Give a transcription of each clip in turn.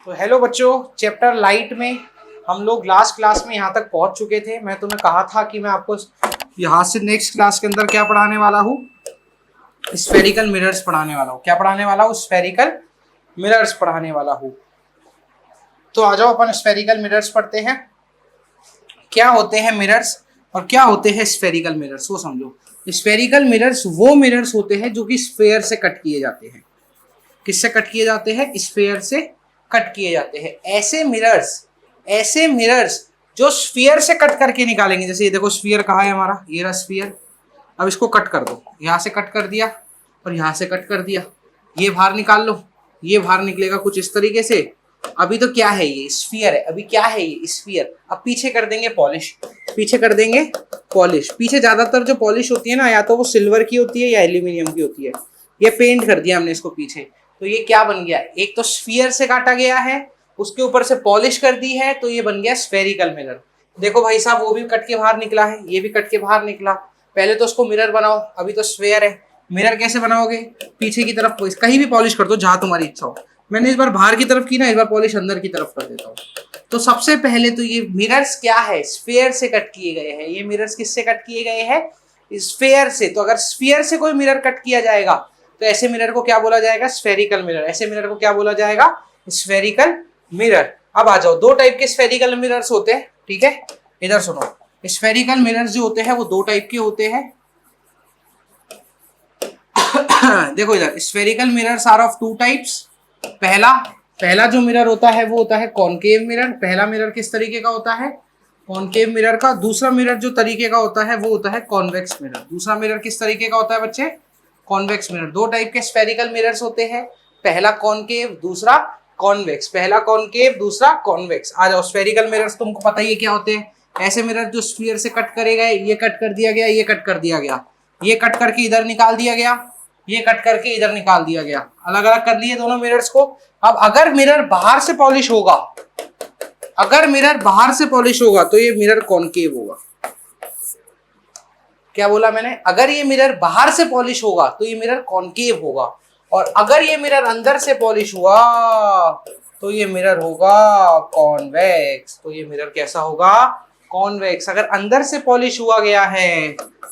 तो हेलो बच्चों, chapter light में हम लोग लास्ट क्लास में यहाँ तक पहुँच चुके थे। मैं तुम्हें कहा था कि मैं आपको यहाँ से नेक्स्ट क्लास के अंदर क्या पढ़ाने वाला हूँ, स्फेरिकल मिरर्स पढ़ाने वाला हूँ। क्या पढ़ाने वाला हूँ? स्फेरिकल मिरर्स पढ़ाने वाला हूँ। तो आ जाओ अपन स्फेरिकल मिरर्स पढ़ते हैं। क्या होते हैं मिरर्स और क्या होते हैं स्फेरिकल मिरर्स, वो समझो। स्फेरिकल मिरर्स वो मिरर्स होते हैं जो कि स्फेयर से कट किए जाते हैं। किससे कट किए जाते हैं? स्फेयर से कट किए जाते हैं। ऐसे मिरर्स जो स्फीयर से कट करके निकालेंगे। जैसे ये देखो, स्फीयर कहाँ है हमारा, ये रहा स्फीयर। अब इसको कट कर दो, यहाँ से कट कर दिया और यहाँ से कट कर दिया। ये बाहर निकाल लो, ये बाहर निकलेगा कुछ इस तरीके से। अभी तो क्या है, ये स्फीयर है। अभी क्या है, ये स्फीयर। अब पीछे कर देंगे पॉलिश, पीछे कर देंगे पॉलिश। पीछे ज्यादातर जो पॉलिश होती है ना, या तो वो सिल्वर की होती है या एल्यूमिनियम की होती है। ये पेंट कर दिया हमने इसको पीछे, तो ये क्या बन गया? एक तो स्फीयर से काटा गया है, उसके ऊपर से पॉलिश कर दी है, तो ये बन गया स्फेरिकल मिरर। देखो भाई साहब, वो भी कट के बाहर निकला है, ये भी कट के बाहर निकला। पहले तो उसको मिरर बनाओ, अभी तो स्फेयर है। मिरर कैसे बनाओगे? पीछे की तरफ कहीं भी पॉलिश कर दो, जहां तुम्हारी इच्छा हो। मैंने इस बार बाहर की तरफ की ना, इस बार पॉलिश अंदर की तरफ कर देता हूँ। तो सबसे पहले तो ये मिरर्स क्या है? स्फेयर से कट किए गए हैं। ये मिरर्स किससे कट किए गए हैं? स्फेयर से। तो अगर स्फीयर से कोई मिरर कट किया जाएगा तो ऐसे मिरर को क्या बोला जाएगा? Spherical mirror. ऐसे मिरर को क्या बोला जाएगा? Spherical mirror. अब आ जाओ, दो टाइप के स्फेरिकल मिरर्स होते हैं, ठीक है। इधर सुनो, स्फेरिकल मिरर्स जो होते हैं वो दो टाइप के होते हैं। देखो इधर, spherical mirrors are of two types. पहला जो मिरर होता है वो होता है कॉनकेव मिरर। पहला मिरर किस तरीके का होता है? कॉनकेव मिरर का। दूसरा मिरर जो तरीके का होता है वो होता है कॉन्वेक्स मिरर। दूसरा मिरर किस तरीके का होता है बच्चे? Convex mirror. दो टाइप के स्फेरिकल मिरर्स होते हैं, पहला कॉनकेव, दूसरा कॉन्वेक्स। पहला कॉनकेव, दूसरा कॉन्वेक्स। आ जाओ, स्फेरिकल मिरर्स तुमको पता ही है क्या होते हैं। ऐसे मिरर जो स्फीयर से कट करे गए, ये कट कर दिया गया, ये कट कर दिया गया, ये कट करके इधर निकाल दिया गया, ये कट करके इधर निकाल दिया गया। अलग अलग कर लिए दोनों मिरर्स को। अब अगर मिरर बाहर से पॉलिश होगा, अगर मिरर बाहर से पॉलिश होगा तो ये मिरर कॉनकेव होगा। क्या बोला मैंने? अगर ये मिरर बाहर से पॉलिश होगा तो ये मिरर कॉनकेव होगा, और अगर ये मिरर अंदर से पॉलिश हुआ तो ये मिरर होगा कॉन्वेक्स। तो ये मिरर कैसा होगा? कॉन्वेक्स। अगर अंदर से पॉलिश हुआ गया है,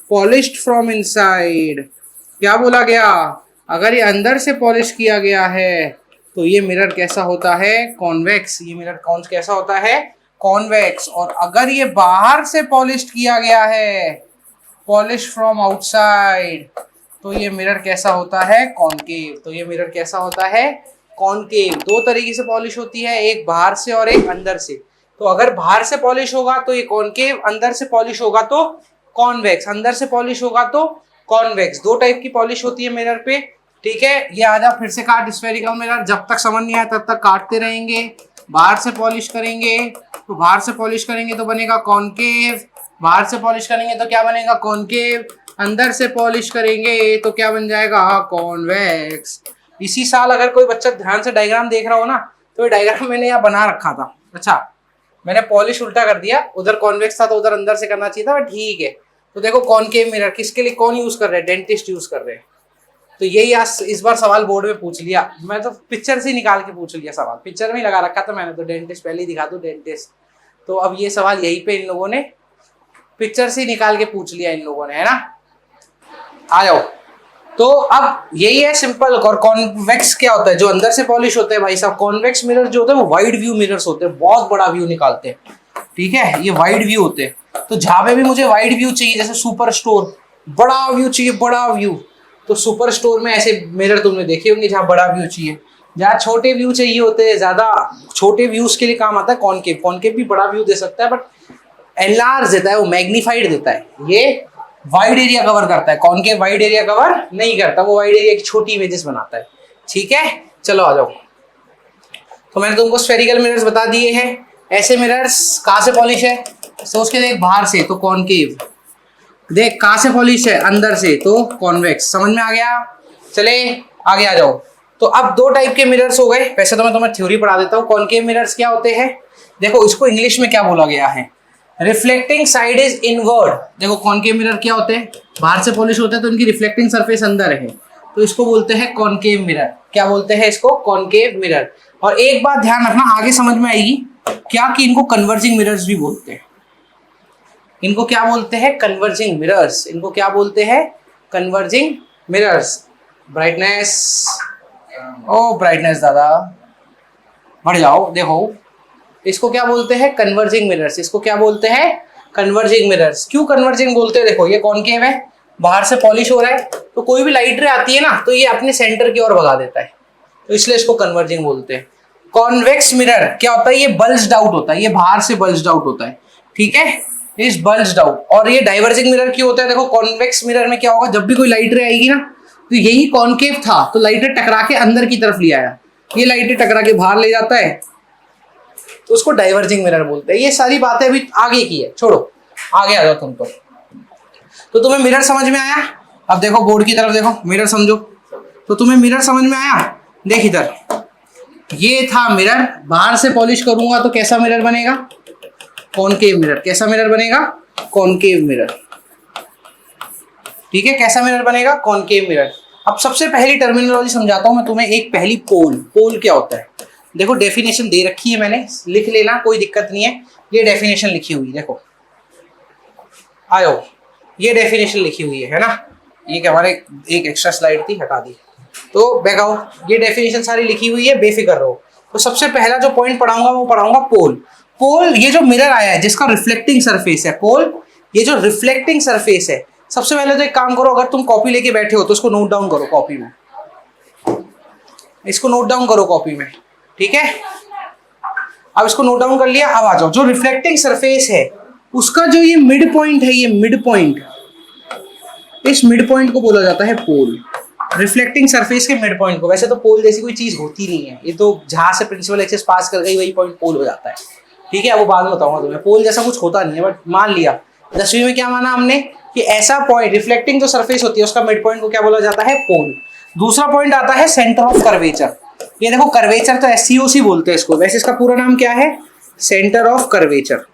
पॉलिश्ड फ्रॉम इनसाइड, क्या बोला गया? अगर ये अंदर से पॉलिश किया गया है तो ये मिरर कैसा होता है? कॉन्वेक्स। ये मिरर कौन कैसा होता है? कॉन्वेक्स। और अगर ये बाहर से पॉलिश किया गया है, पॉलिश फ्रॉम आउटसाइड, तो ये मिरर कैसा होता है? कॉनकेव। तो ये मिरर कैसा होता है? कॉनकेव। दो तरीके से पॉलिश होती है, एक बाहर से और एक अंदर से। तो अगर बाहर से पॉलिश होगा तो ये कॉनकेव, अंदर से पॉलिश होगा तो कॉन्वेक्स। अंदर से पॉलिश होगा तो कॉन्वेक्स। दो टाइप की पॉलिश होती है मिरर पे, ठीक है। ये आजा फिर से काट स्फेरिकल मिरर। जब तक समझ नहीं आया तब तक काटते रहेंगे। बाहर से पॉलिश करेंगे, तो बाहर से पॉलिश करेंगे तो बनेगा कॉनकेव। बाहर से पॉलिश करेंगे तो क्या बनेगा? कॉनकेव। अंदर से पॉलिश करेंगे तो क्या बन जाएगा? कॉन्वेक्स। इसी साल अगर कोई बच्चा ध्यान से डायग्राम देख रहा हो ना, तो ये डायग्राम मैंने यहाँ बना रखा था। अच्छा, मैंने पॉलिश उल्टा कर दिया, उधर कॉन्वेक्स था तो उधर अंदर से करना चाहिए था, ठीक है। तो देखो, कॉनकेव मिरर किसके लिए कौन यूज कर रहे हैं? डेंटिस्ट यूज कर रहे हैं। तो यही आज इस बार सवाल बोर्ड में पूछ लिया। मैं तो पिक्चर से निकाल के पूछ लिया सवाल, पिक्चर में ही लगा रखा था मैंने तो, डेंटिस्ट पहले ही दिखा दो डेंटिस्ट। तो अब ये सवाल यहीं पे इन लोगों ने पिक्चर से निकाल के पूछ लिया इन लोगों ने, है ना। आ जाओ, तो अब यही है सिंपल। और कॉन्वेक्स क्या होता है? जो अंदर से पॉलिश होते हैं भाई साहब। कॉन्वेक्स मिरर जो होते हैं वो वाइड व्यू मिरर्स होते हैं, बहुत बड़ा व्यू निकालते हैं, ठीक है। ये वाइड व्यू होते हैं। तो जहां पे भी मुझे वाइड व्यू चाहिए, जैसे सुपर स्टोर, बड़ा व्यू चाहिए, बड़ा व्यू, तो सुपर स्टोर में ऐसे मिरर तुमने देखे होंगे जहाँ बड़ा व्यू चाहिए। जहाँ छोटे व्यू चाहिए होते हैं, ज्यादा छोटे व्यूज के लिए काम आता है कॉनकेव। कॉनकेव भी बड़ा व्यू दे सकता है, बट एनलार्ज देता है, वो मैग्नीफाइड देता है। ये वाइड एरिया कवर करता है, कॉनकेव वाइड एरिया कवर नहीं करता, वो वाइड एरिया की छोटी इमेजेस बनाता है, ठीक है। चलो आ जाओ, तो मैंने तुमको स्फेरिकल मिरर्स बता दिए हैं। ऐसे मिरर्स कहाँ से पॉलिश है? सोच के देख, बाहर से तो कॉनकेव, देख कहाँ से पॉलिश है? अंदर से तो कॉन्वेक्स। समझ में आ गया? चले आगे आ जाओ। तो अब दो टाइप के मिरर्स हो गए। वैसे तो मैं तुम्हें थ्योरी पढ़ा देता हूँ। कॉनकेव मिरर्स क्या होते हैं? देखो, इसको इंग्लिश में क्या बोला गया है? Reflecting side is inward. देखो, कॉनकेव मिरर क्या होते हैं? बाहर से पॉलिश होते हैं तो इनकी रिफ्लेक्टिंग सरफेस अंदर है, तो इसको बोलते हैं कॉनकेव मिरर। क्या बोलते हैं इसको? Concave mirror. और एक बात ध्यान रखना, आगे समझ में आएगी क्या, कि इनको कन्वर्जिंग मिरर्स भी बोलते हैं। इनको क्या बोलते हैं? Converging mirrors. इनको क्या बोलते हैं? Converging mirrors. ब्राइटनेस, ओ ब्राइटनेस दादा बढ़ जाओ, देखो इसको क्या बोलते हैं? Converging mirrors. इसको क्या बोलते हैं? Converging mirrors. क्यों कन्वर्जिंग बोलते हैं? देखो ये कॉनकेव है, बाहर से पॉलिश हो रहा है, तो कोई भी लाइट रे आती है ना तो ये अपने सेंटर की ओर भगा देता है, तो इसलिए इसको कन्वर्जिंग बोलते हैं। कॉन्वेक्स मिरर क्या होता है? ये बल्ज्ड आउट होता है, ये बाहर से बल्ज्ड आउट होता है, ठीक है, इस बल्ज्ड आउट। और ये डाइवर्जिंग मिरर क्यों होता है? देखो कॉन्वेक्स मिरर में क्या होगा, जब भी कोई लाइट रे आएगी ना तो यही कॉनकेव था, तो लाइट रे टकरा के अंदर की तरफ ले आया, ये लाइट रे टकरा के बाहर ले जाता है, तो उसको डाइवर्जिंग मिरर बोलते हैं। ये सारी बातें अभी आगे की है, छोड़ो आगे आ जाओ तुम। तो तुम्हें मिरर समझ में आया? अब देखो बोर्ड की तरफ देखो, मिरर समझो। तो तुम्हें मिरर समझ में आया? देख इधर, ये था मिरर, बाहर से पॉलिश करूंगा तो कैसा मिरर बनेगा? Concave mirror. कैसा मिरर बनेगा? कॉनकेव मिरर, ठीक है, कैसा मिरर बनेगा? Concave mirror. अब सबसे पहली टर्मिनोलॉजी समझाता हूं मैं तुम्हें, एक पहली पोल। पोल क्या होता है? देखो डेफिनेशन दे रखी है मैंने, लिख लेना कोई दिक्कत नहीं है, ये डेफिनेशन लिखी हुई देखो, आयो ये डेफिनेशन लिखी हुई है ना, ये क्या हमारे एक एक्स्ट्रा स्लाइड थी हटा दी, तो बैक आओ, ये डेफिनेशन सारी लिखी हुई है, बेफिक्र रहो। तो सबसे पहला जो पॉइंट पढ़ाऊंगा वो पढ़ाऊंगा पोल। पोल ये जो मिरर आया है जिसका रिफ्लेक्टिंग सरफेस है, पोल ये जो रिफ्लेक्टिंग सरफेस है। सबसे पहले तो एक काम करो, अगर तुम कॉपी लेके बैठे हो तो इसको नोट डाउन करो कॉपी में, इसको नोट डाउन करो कॉपी में, ठीक है। अब इसको नोट डाउन कर लिया, अब आ जाओ, जो रिफ्लेक्टिंग सरफेस है उसका जो ये मिड पॉइंट है, ये मिड पॉइंट, इस मिड पॉइंट को बोला जाता है पोल। रिफ्लेक्टिंग सरफेस के मिड पॉइंट को। वैसे तो पोल जैसी कोई चीज होती नहीं है, ये तो जहां से प्रिंसिपल एक्सिस पास कर गई वही पॉइंट पोल हो जाता है, ठीक है। वो बाद में बताऊंगा तुम्हें, पोल जैसा कुछ होता नहीं है, बट मान लिया 10वीं में क्या माना हमने कि ऐसा पॉइंट, रिफ्लेक्टिंग जो सरफेस होती है उसका मिड पॉइंट को क्या बोला जाता है? पोल। दूसरा पॉइंट आता है सेंटर ऑफ कर्वेचर। ये देखो कर्वेचर तो SCOC बोलते हैं इसको, वैसे इसका पूरा नाम क्या है? Centre of curvature.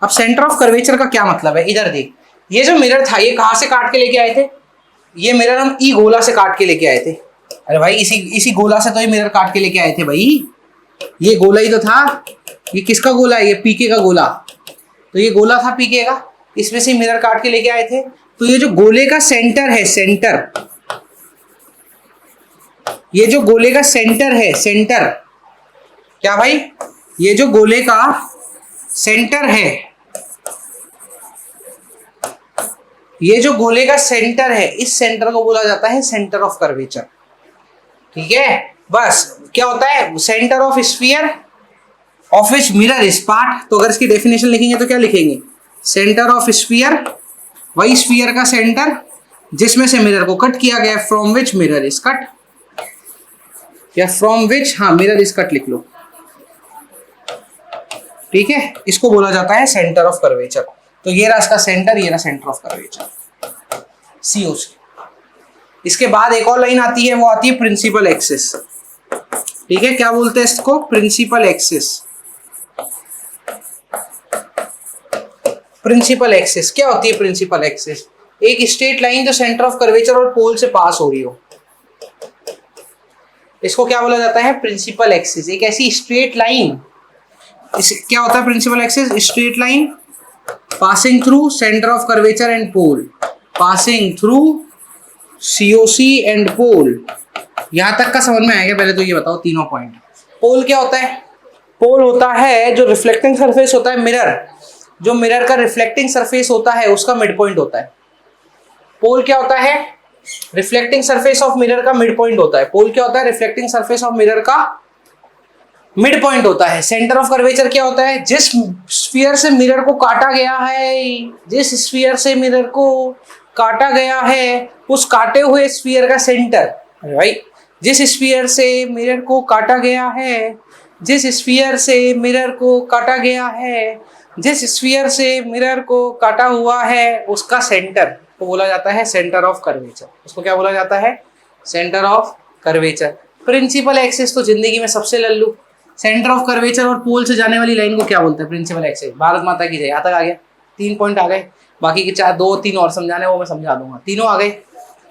अब सेंटर ऑफ कर्वेचर का क्या मतलब है? इधर देख, ये जो मिरर था ये कहां से काट के लेके आए थे? ये मिरर हम ई गोला से काट के लेके आए थे। अरे भाई इसी गोला से तो ये मिरर काट के लेके आए थे भाई, ये गोला ही तो था। ये किसका गोला है? ये पीके का गोला, तो ये गोला था पीके का, इसमें से मिरर काट के लेके आए थे। तो ये जो गोले का सेंटर है, सेंटर, ये जो गोले का सेंटर है, सेंटर क्या भाई? ये जो गोले का सेंटर है, ये जो गोले का सेंटर है, इस सेंटर को बोला जाता है सेंटर ऑफ कर्वेचर, ठीक है। बस क्या होता है? Centre of sphere of which mirror is part. तो अगर इसकी डेफिनेशन लिखेंगे तो क्या लिखेंगे? सेंटर ऑफ स्फीयर, वही स्फीयर का सेंटर जिसमें से मिरर को कट किया गया, from which mirror is cut, या फ्रॉम विच, हाँ मिरर इज कट लिख लो, ठीक है। इसको बोला जाता है सेंटर ऑफ कर्वेचर। तो ये रहा इसका सेंटर, ये रहा सेंटर ऑफ कर्वेचर, COC। इसके बाद एक और लाइन आती है, वो आती है प्रिंसिपल एक्सिस, ठीक है। क्या बोलते हैं इसको? Principal axis. प्रिंसिपल एक्सिस क्या होती है? प्रिंसिपल एक्सिस एक स्ट्रेट लाइन जो सेंटर ऑफ कर्वेचर और पोल से पास हो रही हो, इसको क्या बोला जाता है? Principal axis. एक ऐसी स्ट्रेट लाइन, क्या होता है principal axis? Straight line passing through centre of curvature and pole, passing through COC and pole. यहां तक का समझ में आएगा? पहले तो ये बताओ तीनों पॉइंट। पोल क्या होता है? पोल होता है जो रिफ्लेक्टिंग सरफेस होता है मिरर, जो मिरर का रिफ्लेक्टिंग सरफेस होता है उसका मिड पॉइंट होता है। पोल क्या होता है? रिफ्लेक्टिंग सरफेस ऑफ मिरर का मिड पॉइंट होता है। पोल क्या होता है? रिफ्लेक्टिंग सरफेस ऑफ मिरर का मिड पॉइंट होता है। सेंटर ऑफ कर्वेचर क्या होता है? जिस स्फीयर से मिरर को काटा गया है, जिस स्फीयर से मिरर को काटा गया है उस काटे हुए स्फीयर का सेंटर, अरे भाई जिस स्फीयर से मिरर को काटा गया है, जिस स्फीयर से मिरर को काटा गया है, जिस स्फीयर से मिरर को काटा हुआ है उसका सेंटर को बोला जाता है सेंटर ऑफ कर्वेचर। उसको क्या बोला जाता है? Centre of curvature. Principal axis तो जिंदगी में सबसे लल्लू, सेंटर ऑफ कर्वेचर और पोल से जाने वाली लाइन को क्या बोलते हैं? Principal axis. भारत माता की जय। यहाँ तक आ गया? 3 पॉइंट आ गए, बाकी के 4 2 3 और समझाने वो मैं समझा दूंगा। तीनों आ गए,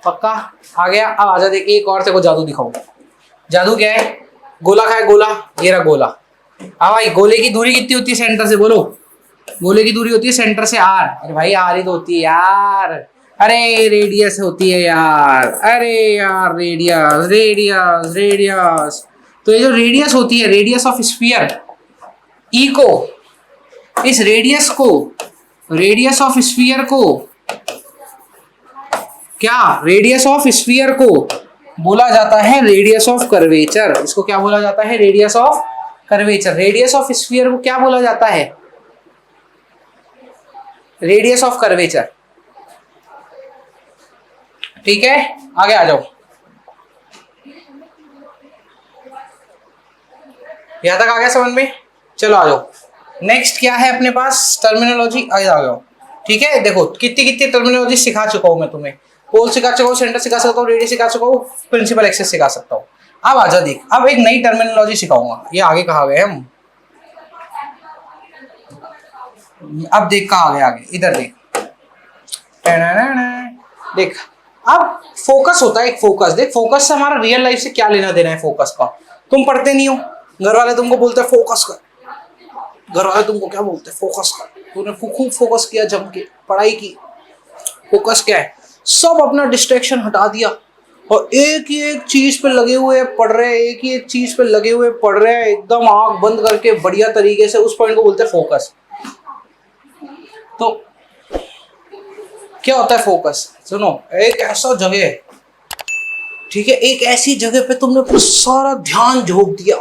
पक्का आ गया। अब आजा देख, एक और तेरे को जादू दिखाऊं। जादू क्या है? गोला खाए गोला, ये रहा गोला। हाँ भाई, गोले की दूरी कितनी होती है सेंटर से, बोलो। गोले की दूरी होती है सेंटर से आर। अरे भाई आर ही तो होती है यार। अरे रेडियस होती है यार, अरे यार रेडियस रेडियस रेडियस। तो ये जो रेडियस होती है, रेडियस ऑफ स्फीयर, ई को, इस रेडियस ऑफ स्फीयर को क्या, रेडियस ऑफ स्फीयर को बोला जाता है रेडियस ऑफ कर्वेचर। इसको क्या बोला जाता है? Radius of curvature. Radius of sphere को क्या बोला जाता है? Radius of curvature. ठीक है, आगे आ जाओ। यहां तक आ गया समझ में? चलो आ जाओ। नेक्स्ट क्या है अपने पास? टर्मिनोलॉजी। आ जाओ। ठीक है, देखो कितनी कितनी टर्मिनोलॉजी सिखा चुका हूं मैं तुम्हें। पोल सिखा चुका हूं, सेंटर सिखा सकता हूँ, रेडियस सिखा चुका हूँ, प्रिंसिपल एक्सेस सिखा सकता हूँ। अब आजा देख, अब एक नई टर्मिनोलॉजी सिखाऊंगा। ये आगे कहा गए हम, अब देख कहा गया आगे, इधर देख। देख, अब फोकस होता है एक फोकस। देख, फोकस से हमारा रियल लाइफ से क्या लेना देना है फोकस का? तुम पढ़ते नहीं हो, घर वाले तुमको बोलते हैं फोकस कर। घर वाले तुमको क्या बोलते हैं? फोकस कर। तूने खूब फोकस किया, जम के पढ़ाई की। फोकस क्या है? सब अपना डिस्ट्रैक्शन हटा दिया और एक ही एक चीज पे लगे हुए पढ़ रहे हैं, एक ही एक चीज पे लगे हुए पढ़ रहे हैं, एकदम आंख बंद करके बढ़िया तरीके से। उस पॉइंट को बोलते हैं फोकस। तो क्या होता है फोकस? सुनो, एक ऐसा जगह है, ठीक है, एक ऐसी जगह पे तुमने अपना सारा ध्यान झोंक दिया,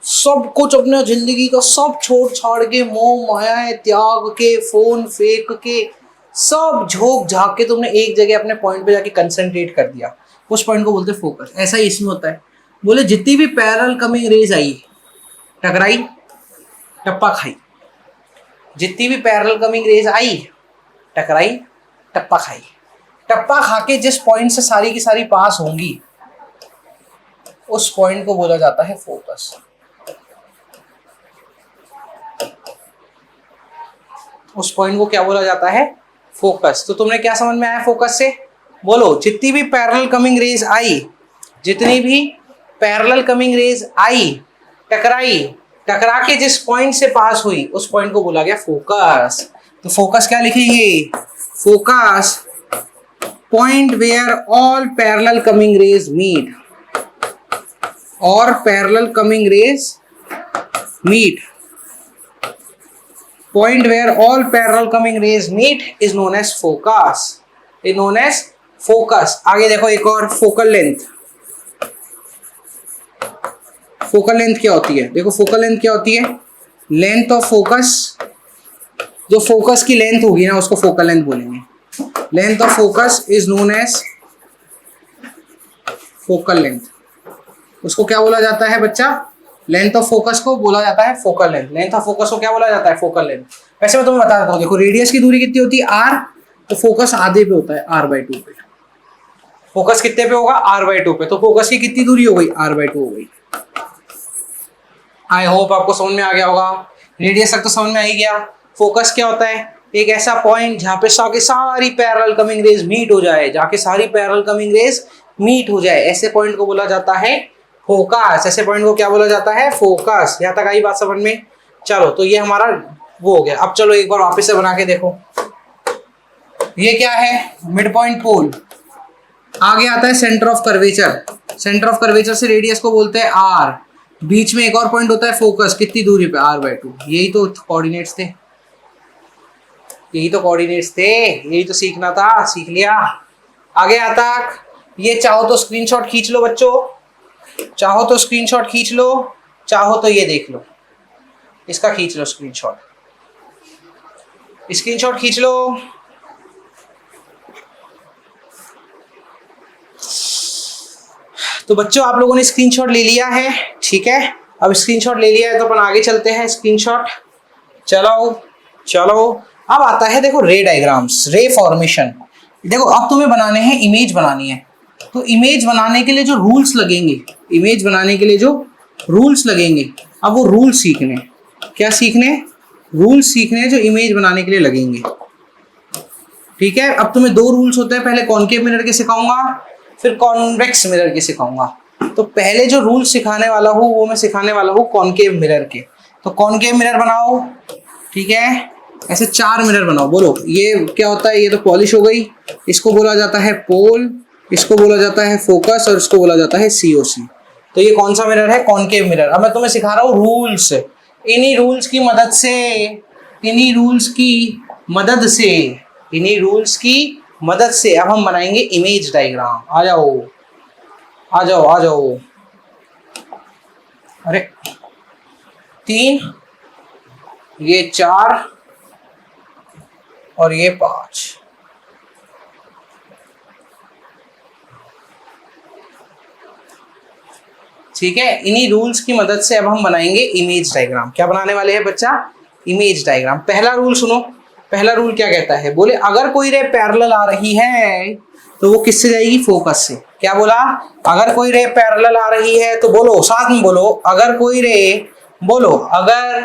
सब कुछ अपने जिंदगी का सब छोड़ छाड़ के, मोह माया त्याग के, फोन फेंक के, सब झोंक झाँक के तुमने एक जगह अपने पॉइंट पे जाके कंसंट्रेट कर दिया। उस पॉइंट को बोलते हैं फोकस। ऐसा ही इसमें होता है। बोले जितनी भी पैरेलल कमिंग रेज आई, टकराई, टप्पा खाई। जितनी भी पैरेलल कमिंग रेज आई, टकराई, टप्पा खाई। टप्पा खा के जिस पॉइंट से सारी की सारी पास होंगी, उस पॉइंट को बोला जाता है फोकस। उस पॉइंट को क्या बोला जाता है? फोकस। तो तुमने क्या समझ में आया फोकस से? बोलो, जितनी भी पैरेलल कमिंग रेज आई, जितनी भी पैरेलल कमिंग रेज आई, टकराई, टकरा के जिस पॉइंट से पास हुई, उस पॉइंट को बोला गया फोकस। तो फोकस क्या लिखेंगे? Focus, point where all parallel coming rays meet, और parallel coming rays meet, point where all parallel coming rays meet is known as focus, is known as focus। आगे देखो एक और, फोकल लेंथ। फोकल लेंथ क्या होती है? देखो focal length क्या होती है? Length of focus. जो फोकस की लेंथ होगी ना, उसको फोकल लेंथ बोलेंगे। Length of focus is known as focal length. उसको क्या बोला जाता है बच्चा? लेंथ ऑफ फोकस को बोला जाता है focal length. Length of focus को क्या बोला जाता है? Focal length. वैसे मैं तुम्हें बता देता हूँ, देखो रेडियस की दूरी कितनी होती है? आर। तो फोकस आधे पे होता है, r/2 पे। फोकस कितने पे होगा? r/2 पे। तो फोकस की कितनी दूरी हो गई? r/2 हो गई। आई होप आपको समझ में आ गया होगा। रेडियस तक तो समझ में आ ही गया। फोकस क्या होता है? एक ऐसा पॉइंट जहाँ पे सारी पैरेलल कमिंग रेज मीट हो जाए, जाके सारी पैरेलल कमिंग रेज मीट हो जाए, ऐसे पॉइंट को बोला जाता है फोकस। ऐसे पॉइंट को क्या बोला जाता है? फोकस। यहाँ तक आई बात समझ में? चलो, तो ये हमारा वो हो गया। अब चलो एक बार वापस से बना के देखो। ये क्या है? मिड पॉइंट पोल। आगे आता है centre of curvature. Centre of curvature से रेडियस को बोलते हैं आर। बीच में एक और पॉइंट होता है फोकस। कितनी दूरी पे? r/2। यही तो कोऑर्डिनेट्स थे, यही तो कोऑर्डिनेट्स थे, यही तो सीखना था, सीख लिया। आगे आता, ये चाहो तो स्क्रीनशॉट खींच लो बच्चों, चाहो तो स्क्रीनशॉट खींच लो, चाहो तो ये देख लो, इसका खींच लो स्क्रीनशॉट, स्क्रीनशॉट खींच लो। तो बच्चों आप लोगों ने स्क्रीनशॉट ले लिया है, ठीक है। अब स्क्रीनशॉट ले लिया है तो अपन आगे चलते हैं। स्क्रीनशॉट चलो चलो। अब आता है देखो रे डायग्राम्स, रे फॉर्मेशन। देखो अब तुम्हें बनाने हैं, इमेज बनानी है। तो इमेज बनाने के लिए जो रूल्स लगेंगे, इमेज बनाने के लिए जो रूल्स लगेंगे, अब वो रूल सीखने। क्या सीखने? रूल्स सीखने जो इमेज बनाने के लिए लगेंगे। ठीक है, अब तुम्हें दो रूल्स होते हैं, पहले कॉनकेव मिरर के सिखाऊंगा, फिर कॉन्वेक्स मिरर के सिखाऊंगा। तो पहले जो रूल सिखाने वाला हूँ वो मैं सिखाने वाला हूँ कॉनकेव मिरर के। तो कॉनकेव मिरर बनाओ, ठीक है, ऐसे 4 मिरर बनाओ। बोलो ये क्या होता है? ये तो पॉलिश हो गई, इसको बोला जाता है पोल, इसको बोला जाता है फोकस और इसको बोला जाता है सीओसी। तो ये कौन सा मिरर है? Concave mirror. अब मैं तुम्हें सिखा रहा हूँ रूल्स। इन्हीं रूल्स की मदद से, इन्हीं रूल्स की मदद से, इन्हीं रूल्स की मदद से अब हम बनाएंगे इमेज डायग्राम। आ जाओ आ जाओ आ जाओ। अरे 3, ये 4 और ये 5। ठीक है, इन्हीं रूल्स की मदद से अब हम बनाएंगे इमेज डायग्राम। क्या बनाने वाले हैं बच्चा? Image diagram. पहला रूल सुनो, पहला रूल क्या कहता है? बोले अगर कोई रे पैरेलल आ रही है तो वो किससे जाएगी? फोकस से। क्या बोला? अगर कोई रे पैरेलल आ रही है तो बोलो, साथ में बोलो, अगर कोई रे, बोलो अगर,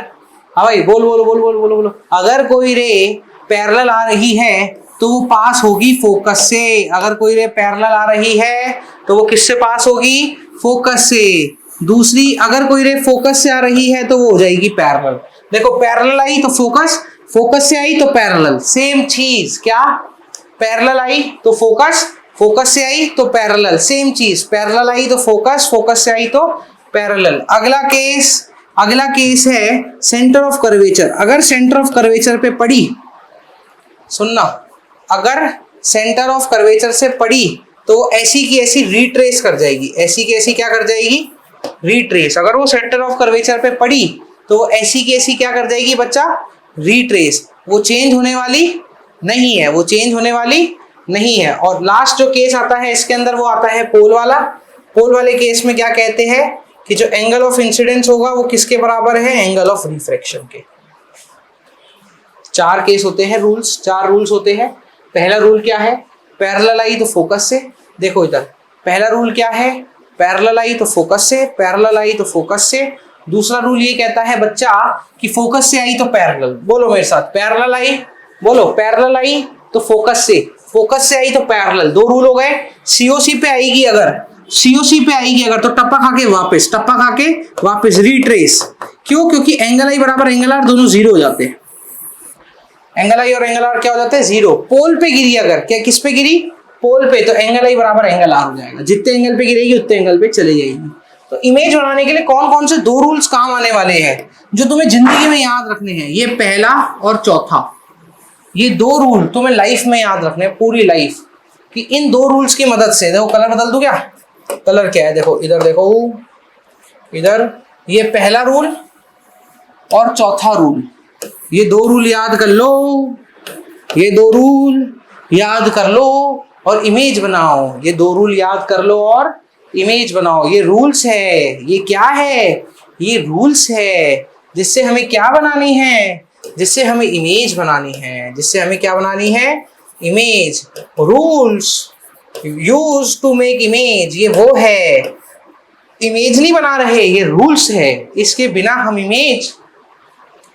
हाँ भाई बोल बोलो बोल बोल बोलो बोलो, अगर कोई रे पैरेलल आ रही है तो वो पास होगी फोकस से। अगर कोई रे पैरेलल आ रही है तो वो किससे पास होगी? फोकस से। दूसरी, अगर कोई रे फोकस से आ रही है तो वो हो जाएगी पैरेलल। देखो पैरेलल आई तो फोकस, फोकस से आई तो पैरेलल, सेम चीज। क्या? पैरेलल आई तो फोकस, फोकस से आई तो पैरेलल, सेम चीज। पैरेलल आई तो फोकस, फोकस से आई तो पैरेलल। अगला केस है सेंटर ऑफ कर्वेचर। अगर सेंटर ऑफ कर्वेचर पे पड़ी, सुनना, अगर सेंटर ऑफ कर्वेचर से पड़ी तो वो ऐसी की ऐसी रिट्रेस कर जाएगी। ऐसी की ऐसी क्या कर जाएगी? रिट्रेस। अगर वो सेंटर ऑफ कर्वेचर पे पड़ी तो वो ऐसी की ऐसी क्या कर जाएगी बच्चा? रिट्रेस। वो चेंज होने वाली नहीं है, वो चेंज होने वाली नहीं है। और लास्ट जो केस आता है इसके अंदर वो आता है पोल वाला। पोल वाले केस में क्या कहते हैं कि जो एंगल ऑफ इंसिडेंस होगा वो किसके बराबर है? एंगल ऑफ रिफ्रैक्शन के। 4 केस होते हैं, रूल्स, 4 रूल्स होते हैं। पहला रूल क्या है? पैरेलल आई तो फोकस से। देखो इधर, पहला रूल क्या है? पैरेलल आई तो फोकस से, पैरेलल आई तो फोकस से। दूसरा रूल ये कहता है बच्चा कि फोकस से आई तो पैरेलल। बोलो मेरे साथ, पैरेलल आई, बोलो पैरेलल आई तो फोकस से, फोकस से आई तो पैरेलल। 2 रूल हो गए। सीओसी पे आएगी अगर, सीओसी पे आएगी अगर तो टप्पा खा के वापस, टप्पा खा के वापस रिट्रेस। क्यों? क्योंकि एंगल आई बराबर एंगल आर दोनों 0 हो जाते हैं। एंगल आई और एंगल आर क्या हो जाते हैं? 0। पोल पे गिरी अगर, क्या किस पे गिरी? पोल पे, तो एंगल आई बराबर एंगल आर हो जाएगा। जितने एंगल पे गिरेगी उतने एंगल पे चले जाएगी। तो इमेज बनाने के लिए कौन कौन से 2 रूल्स काम आने वाले हैं जो तुम्हें जिंदगी में याद रखने हैं? ये पहला और चौथा, ये 2 रूल तुम्हें लाइफ में याद रखने हैं, पूरी लाइफ कि इन 2 रूल्स की मदद से। देखो कलर बदल दूं क्या? कलर क्या है? देखो इधर, देखो इधर, ये पहला रूल और चौथा रूल, ये 2 रूल याद कर लो, ये 2 रूल याद कर लो और इमेज बनाओ। ये 2 रूल याद कर लो और इमेज बनाओ। ये रूल्स है। ये क्या है? ये रूल्स है जिससे हमें क्या बनानी है? जिससे हमें इमेज बनानी है। जिससे हमें क्या बनानी है? Image. Rules use to make image, ये वो है। इमेज नहीं बना रहे, ये रूल्स है। इसके बिना हम इमेज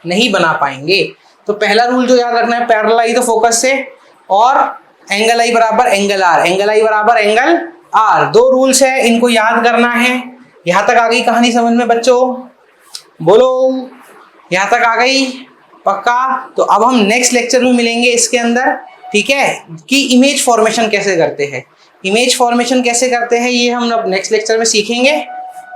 नहीं बना पाएंगे। तो पहला रूल जो याद रखना है, पैरेलल आई तो फोकस से, और एंगल आई बराबर एंगल आर, एंगल आई बराबर एंगल आर। 2 रूल्स है, इनको याद करना है। यहां तक आ गई कहानी समझ में बच्चों? बोलो यहां तक आ गई? पक्का? तो अब हम नेक्स्ट लेक्चर में मिलेंगे इसके अंदर, ठीक है, कि इमेज फॉर्मेशन कैसे करते हैं। इमेज फॉर्मेशन कैसे करते हैं ये हम अब नेक्स्ट लेक्चर में सीखेंगे,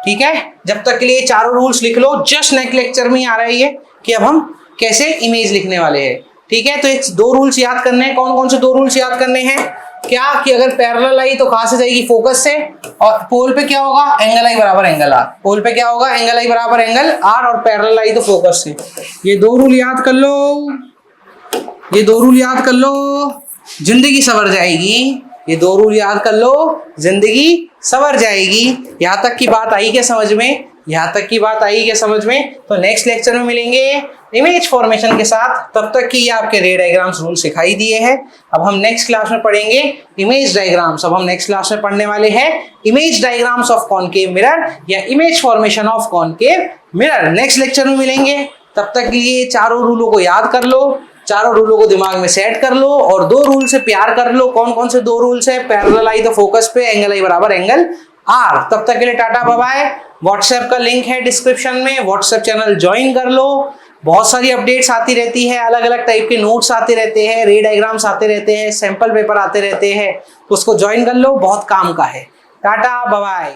ठीक है। जब तक के लिए 4 रूल्स लिख लो। जस्ट नेक्स्ट लेक्चर में आ रहा है ये कि अब हम कैसे इमेज लिखने वाले हैं, ठीक है। तो एक 2 रूल्स याद करने हैं। कौन कौन से 2 रूल्स याद करने हैं? क्या कि अगर पैरेलल आई तो कहां से जाएगी? फोकस से। और पोल पे क्या होगा? एंगल आई बराबर एंगल आर। पोल पे क्या होगा? एंगल आई बराबर एंगल आर, और पैरेलल आई तो फोकस से। ये 2 रूल याद कर लो, ये 2 रूल याद कर लो, जिंदगी संवर जाएगी। ये 2 रूल याद कर लो, जिंदगी संवर जाएगी। यहां तक की बात आई क्या समझ में? यहां तक की बात आई क्या समझ में? तो नेक्स्ट लेक्चर में मिलेंगे इमेज फॉर्मेशन के साथ। तब तक की ये आपके रे डायग्राम्स रूल सिखाई दिए हैं। अब हम नेक्स्ट क्लास में पढ़ेंगे इमेज डायग्राम्स। अब हम नेक्स्ट क्लास में पढ़ने वाले हैं image diagrams of concave mirror या image formation of concave mirror. Next lecture में मिलेंगे। तब तक के लिए 4 रूलों को याद कर लो, चारों रूलों को दिमाग में सेट कर लो और 2 रूल से प्यार कर लो। कौन कौन से 2 रूल्स है? पैरेलल आई द फोकस पे, एंगल आई बराबर एंगल आर। तब तक के लिए टाटा बाय बाय। व्हाट्सएप का लिंक है डिस्क्रिप्शन में, व्हाट्सएप चैनल ज्वाइन कर लो। बहुत सारी अपडेट्स आती रहती है, अलग अलग टाइप के नोट्स आते रहते हैं, रे डायग्राम्स आते रहते हैं, सैंपल पेपर आते रहते हैं, उसको ज्वाइन कर लो, बहुत काम का है। Tata bye bye.